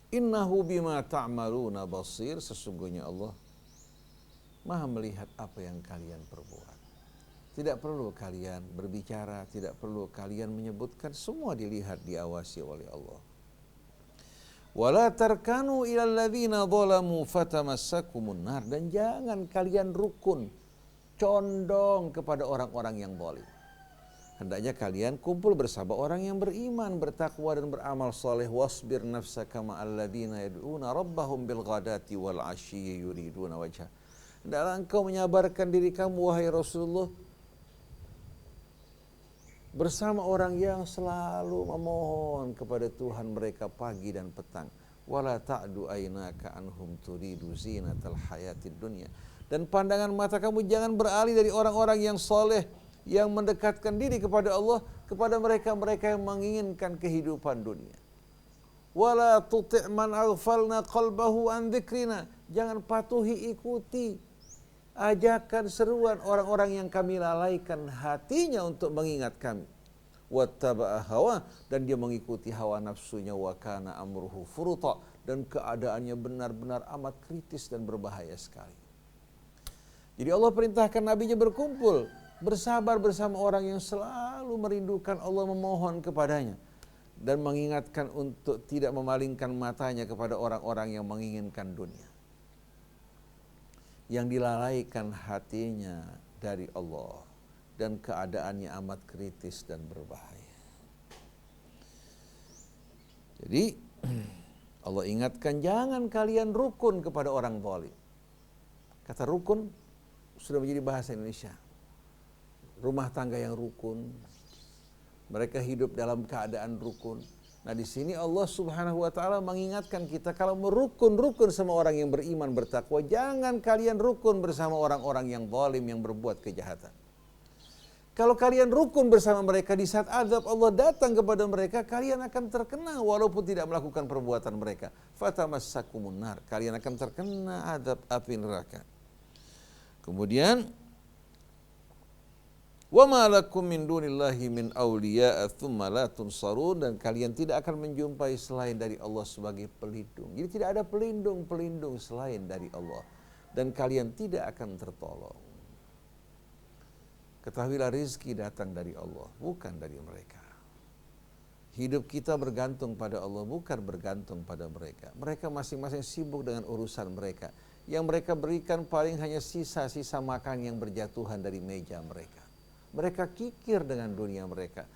Innahu bima ta'maluna basir, sesungguhnya Allah Maha melihat apa yang kalian perbuat. Tidak perlu kalian berbicara, tidak perlu kalian menyebutkan, semua dilihat, diawasi oleh Allah. Wala tarkanu ilal ladzina zalamu fatamassakumun nar, dan jangan kalian rukun, condong kepada orang-orang yang zalim. Hendaknya kalian kumpul bersama orang yang beriman, bertakwa dan beramal saleh. Wasbir nafsaka ma'al ladzina yad'una rabbahum bil ghadati wal 'ashyi yuriduna wajha. Hendaklah engkau menyabarkan diri kamu wahai Rasulullah bersama orang yang selalu memohon kepada Tuhan mereka pagi dan petang. Wala ta'du aynaka anhum turidu zinatal hayatid dunya. Dan pandangan mata kamu jangan beralih dari orang-orang yang soleh, yang mendekatkan diri kepada Allah, kepada mereka-mereka yang menginginkan kehidupan dunia. Wala tuti' man aghfalna qalbahu an dzikrina. Jangan patuhi, ikuti ajakan seruan orang-orang yang kami lalaikan hatinya untuk mengingat kami. Wattaba'a hawa, dan dia mengikuti hawa nafsunya. Wa kana amruhu furuta, dan keadaannya benar-benar amat kritis dan berbahaya sekali. Jadi Allah perintahkan nabinya berkumpul, bersabar bersama orang yang selalu merindukan Allah, memohon kepadanya, dan mengingatkan untuk tidak memalingkan matanya kepada orang-orang yang menginginkan dunia, yang dilalaikan hatinya dari Allah, dan keadaannya amat kritis dan berbahaya. Jadi Allah ingatkan, jangan kalian rukun kepada orang zalim. Kata rukun sudah menjadi bahasa Indonesia. Rumah tangga yang rukun, mereka hidup dalam keadaan rukun. Nah, di sini Allah Subhanahu wa ta'ala mengingatkan kita, kalau merukun-rukun sama orang yang beriman, bertakwa, jangan kalian rukun bersama orang-orang yang zalim, yang berbuat kejahatan. Kalau kalian rukun bersama mereka, di saat azab Allah datang kepada mereka, kalian akan terkena walaupun tidak melakukan perbuatan mereka. Fatamassakumun nar, kalian akan terkena azab api neraka. Kemudian Wa ma lakum min dunillahi min awliya'a tsumma la tunsarun, dan kalian tidak akan menjumpai selain dari Allah sebagai pelindung. Jadi tidak ada pelindung selain dari Allah, dan kalian tidak akan tertolong. Ketahuilah rizki datang dari Allah, bukan dari mereka. Hidup kita bergantung pada Allah, bukan bergantung pada mereka. Mereka masing-masing sibuk dengan urusan mereka. Yang mereka berikan paling hanya sisa-sisa makan yang berjatuhan dari meja mereka. Mereka kikir dengan dunia mereka.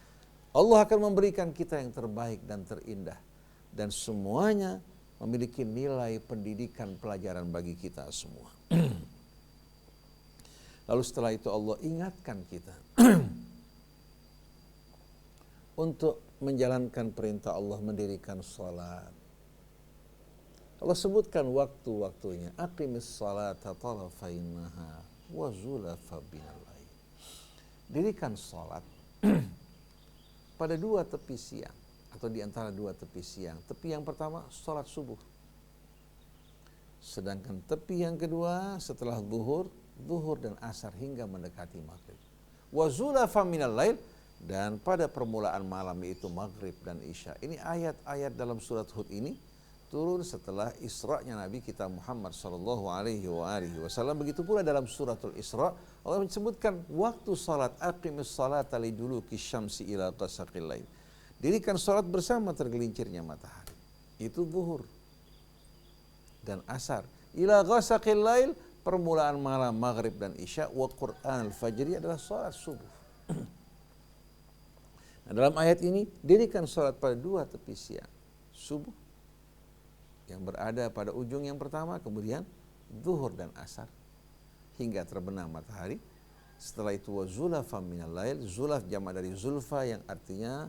Allah akan memberikan kita yang terbaik dan terindah. Dan semuanya memiliki nilai pendidikan pelajaran bagi kita semua. Lalu setelah itu Allah ingatkan kita untuk menjalankan perintah Allah, mendirikan salat. Allah sebutkan waktu-waktunya. Aqimis salata tarafain nahar wa zulafa minal lail. Dirikan salat pada dua tepi siang atau di antara dua tepi siang. Tepi yang pertama salat subuh. Sedangkan tepi yang kedua setelah zuhur dan asar hingga mendekati maghrib. Wa zulafa minal lail, dan pada permulaan malam itu maghrib dan isya. Ini ayat-ayat dalam surat Hud ini turun setelah Isra-nya Nabi kita Muhammad sallallahu alaihi wasallam. Begitu pula dalam suratul Isra Allah menyebutkan waktu salat, aqimis salata liduluki syamsi ila ghasaqil lail. Dirikan salat bersama tergelincirnya matahari. Itu zuhur dan asar. Ila ghasaqil lail, permulaan malam maghrib dan isya. Wa Qur'an al-fajri adalah salat subuh. Nah, dalam ayat ini dirikan salat pada dua tepi siang. Subuh yang berada pada ujung yang pertama, kemudian zuhur dan asar hingga terbenam matahari. Setelah itu wa zulafa minal lail, zulaf jamak dari zulfa yang artinya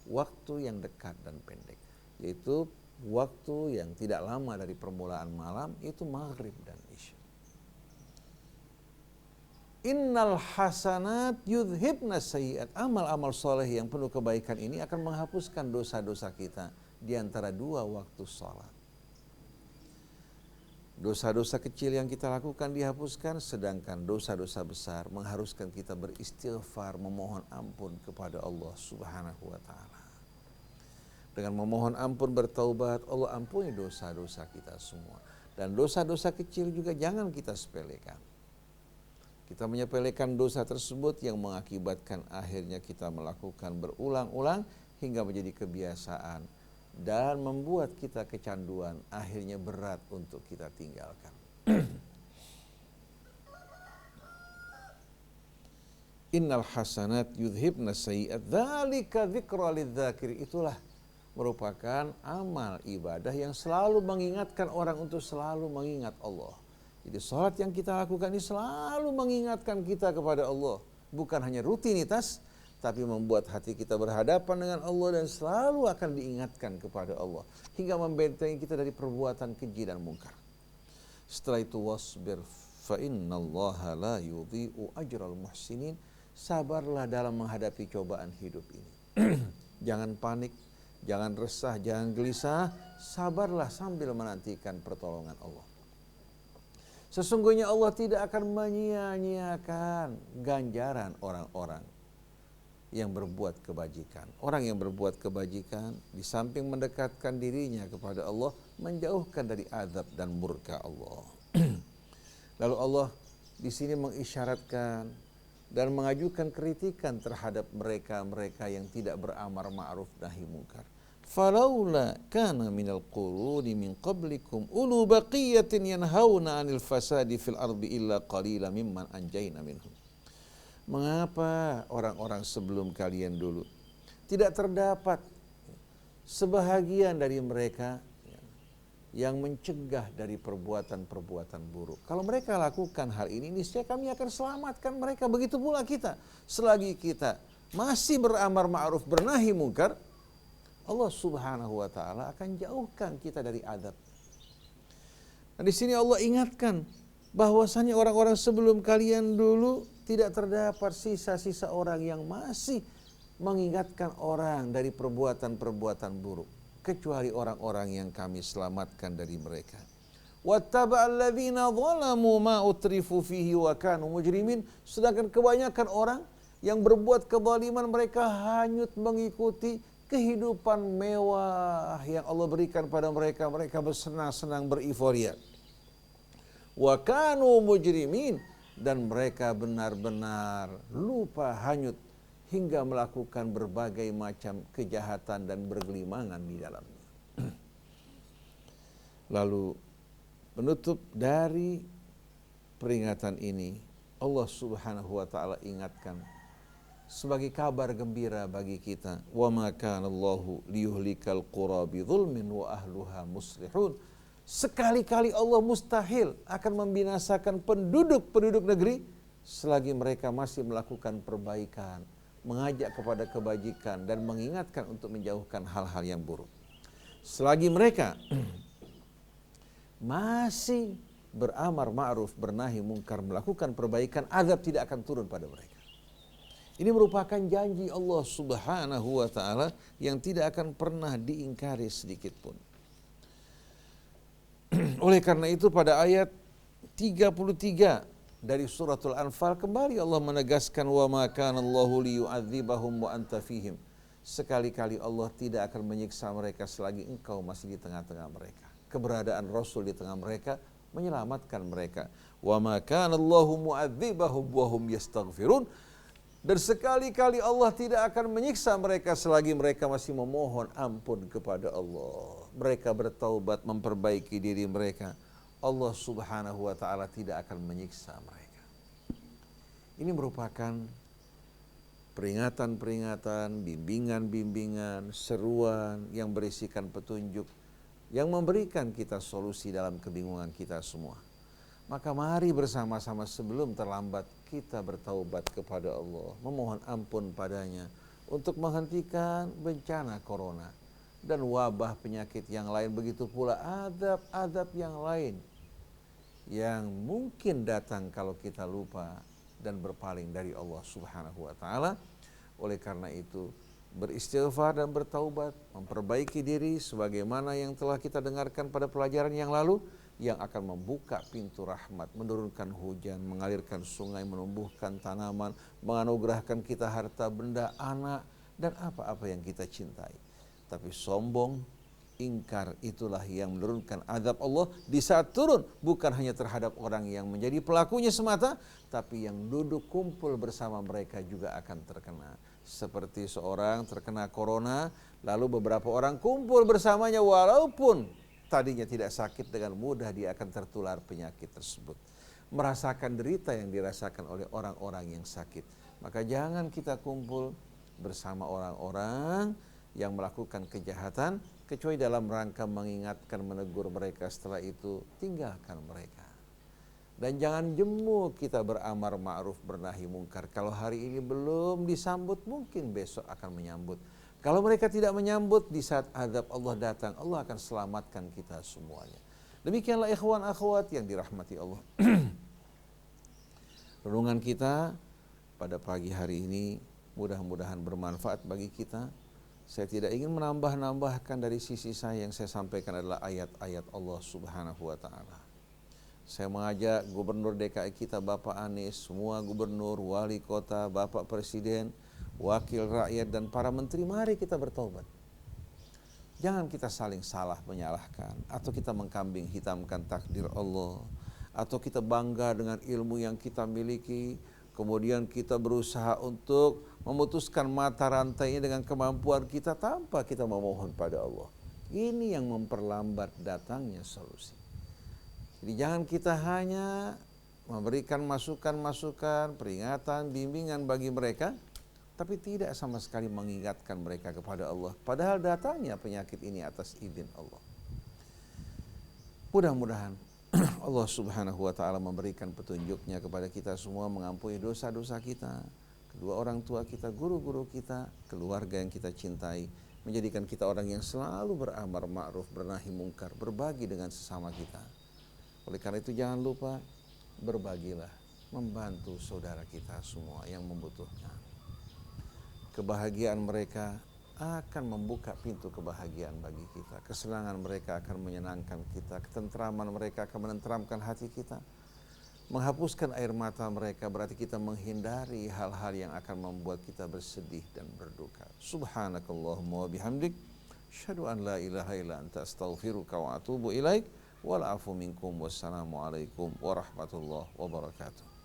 waktu yang dekat dan pendek, yaitu waktu yang tidak lama dari permulaan malam, itu maghrib dan isya. Innal hasanat yudhibna sayyi'at. Amal-amal soleh yang penuh kebaikan ini akan menghapuskan dosa-dosa kita di antara dua waktu salat. Dosa-dosa kecil yang kita lakukan dihapuskan, sedangkan dosa-dosa besar mengharuskan kita beristighfar, memohon ampun kepada Allah Subhanahu wa taala. Dengan memohon ampun, bertaubat, Allah ampuni dosa-dosa kita semua. Dan dosa-dosa kecil juga jangan kita sepelekan. Kita menyepelekan dosa tersebut yang mengakibatkan akhirnya kita melakukan berulang-ulang hingga menjadi kebiasaan dan membuat kita kecanduan, akhirnya berat untuk kita tinggalkan. Innal hasanat yudhibna sayyi'at dzalika dzikra lidzakir. Itulah merupakan amal ibadah yang selalu mengingatkan orang untuk selalu mengingat Allah. Jadi salat yang kita lakukan ini selalu mengingatkan kita kepada Allah, bukan hanya rutinitas, tapi membuat hati kita berhadapan dengan Allah dan selalu akan diingatkan kepada Allah hingga membentengi kita dari perbuatan keji dan mungkar. Setelah itu wasbir fa innallaha la yudhi'u ajral muhsinin. Sabarlah dalam menghadapi cobaan hidup ini. Jangan panik, jangan resah, jangan gelisah. Sabarlah sambil menantikan pertolongan Allah. Sesungguhnya Allah tidak akan menyia-nyiakan ganjaran orang-orang yang berbuat kebajikan. Orang yang berbuat kebajikan di samping mendekatkan dirinya kepada Allah, menjauhkan dari azab dan murka Allah. Lalu Allah di sini mengisyaratkan dan mengajukan kritikan terhadap mereka-mereka yang tidak beramar ma'ruf nahi munkar. Falaula kana minal quruni min qablikum ulu baqiyatin yanhauna 'anil fasadi fil ardi illa qalila mimman anjayna minhum. Mengapa orang-orang sebelum kalian dulu tidak terdapat sebahagian dari mereka yang mencegah dari perbuatan-perbuatan buruk? Kalau mereka lakukan hal ini, niscaya kami akan selamatkan mereka. Begitu pula kita, selagi kita masih beramar ma'ruf bernahi mungkar, Allah Subhanahu wa taala akan jauhkan kita dari azab. Nah, di sini Allah ingatkan bahwasanya orang-orang sebelum kalian dulu tidak terdapat sisa-sisa orang yang masih mengingatkan orang dari perbuatan-perbuatan buruk, kecuali orang-orang yang kami selamatkan dari mereka. Wattaba'al ladzina zalamu ma utrifu fihi wa kanu mujrimin. Sedangkan kebanyakan orang yang berbuat kezaliman, mereka hanyut mengikuti kehidupan mewah yang Allah berikan pada mereka. Mereka bersenang-senang, beriforia. Wa kanu mujrimin, dan mereka benar-benar lupa, hanyut hingga melakukan berbagai macam kejahatan dan bergelimangan di dalamnya. Lalu penutup dari peringatan ini, Allah Subhanahu wa taala ingatkan sebagai kabar gembira bagi kita, wa ma kana Allahu liyuhlikal qura bidzulmin wa ahluha muslihun. Sekali-kali Allah mustahil akan membinasakan penduduk negeri selagi mereka masih melakukan perbaikan, mengajak kepada kebajikan dan mengingatkan untuk menjauhkan hal-hal yang buruk. Selagi mereka masih beramar ma'ruf, bernahi mungkar, melakukan perbaikan, azab tidak akan turun pada mereka. Ini merupakan janji Allah Subhanahu wa taala yang tidak akan pernah diingkari sedikit pun. Oleh karena itu pada ayat 33 dari suratul Anfal kembali Allah menegaskan, wa ma kana Allahu liyu'adzibahum wa anta fihim. Sekali-kali Allah tidak akan menyiksa mereka selagi engkau masih di tengah-tengah mereka. Keberadaan Rasul di tengah mereka menyelamatkan mereka. Wa ma kana Allahu mu'adzibahum wa hum yastaghfirun. Dan sekali-kali Allah tidak akan menyiksa mereka selagi mereka masih memohon ampun kepada Allah. Mereka bertaubat, memperbaiki diri mereka. Allah Subhanahu wa taala tidak akan menyiksa mereka. Ini merupakan peringatan-peringatan, bimbingan-bimbingan, seruan yang berisikan petunjuk, yang memberikan kita solusi dalam kebingungan kita semua. Maka mari bersama-sama sebelum terlambat kita bertaubat kepada Allah, memohon ampun padanya untuk menghentikan bencana corona dan wabah penyakit yang lain, begitu pula adab-adab yang lain yang mungkin datang kalau kita lupa dan berpaling dari Allah Subhanahu wa taala. Oleh karena itu, beristighfar dan bertaubat, memperbaiki diri sebagaimana yang telah kita dengarkan pada pelajaran yang lalu, yang akan membuka pintu rahmat, menurunkan hujan, mengalirkan sungai, menumbuhkan tanaman, menganugerahkan kita harta benda, anak, dan apa-apa yang kita cintai. Tapi sombong, ingkar, itulah yang menurunkan azab Allah di saat turun, bukan hanya terhadap orang yang menjadi pelakunya semata, tapi yang duduk kumpul bersama mereka juga akan terkena. Seperti seorang terkena corona, lalu beberapa orang kumpul bersamanya, walaupun tadinya tidak sakit, dengan mudah dia akan tertular penyakit tersebut. Merasakan derita yang dirasakan oleh orang-orang yang sakit. Maka jangan kita kumpul bersama orang-orang yang melakukan kejahatan, kecuali dalam rangka mengingatkan, menegur mereka, setelah itu tinggalkan mereka. Dan jangan jemu kita beramar ma'ruf, bernahi mungkar. Kalau hari ini belum disambut, mungkin besok akan menyambut. Kalau mereka tidak menyambut, di saat azab Allah datang, Allah akan selamatkan kita semuanya. Demikianlah ikhwan akhwat yang dirahmati Allah. Renungan kita pada pagi hari ini mudah-mudahan bermanfaat bagi kita. Saya tidak ingin menambah-nambahkan, dari sisi saya yang saya sampaikan adalah ayat-ayat Allah Subhanahu wa taala. Saya mengajak Gubernur DKI kita Bapak Anies, semua gubernur, wali kota, Bapak Presiden, wakil rakyat, dan para menteri, mari kita bertobat. Jangan kita saling salah menyalahkan, atau kita mengkambing hitamkan takdir Allah, atau kita bangga dengan ilmu yang kita miliki, kemudian kita berusaha untuk memutuskan mata rantainya dengan kemampuan kita tanpa kita memohon pada Allah. Ini yang memperlambat datangnya solusi. Jadi jangan kita hanya memberikan masukan-masukan, peringatan, bimbingan bagi mereka, tapi tidak sama sekali mengingatkan mereka kepada Allah. Padahal datangnya penyakit ini atas izin Allah. Mudah-mudahan Allah Subhanahu wa taala memberikan petunjuknya kepada kita semua, mengampuni dosa-dosa kita, kedua orang tua kita, guru-guru kita, keluarga yang kita cintai, menjadikan kita orang yang selalu beramar ma'ruf, bernahi mungkar, berbagi dengan sesama kita. Oleh karena itu jangan lupa berbagilah, membantu saudara kita semua yang membutuhkan. Kebahagiaan mereka akan membuka pintu kebahagiaan bagi kita. Kesenangan mereka akan menyenangkan kita, ketentraman mereka akan menenteramkan hati kita. Menghapuskan air mata mereka berarti kita menghindari hal-hal yang akan membuat kita bersedih dan berduka. Subhanakallahumma wa bihamdik, asyhadu an la ilaha illa anta astaghfiruka wa atubu ilaik. Wal afu minkum, wassalamu alaikum warahmatullahi wabarakatuh.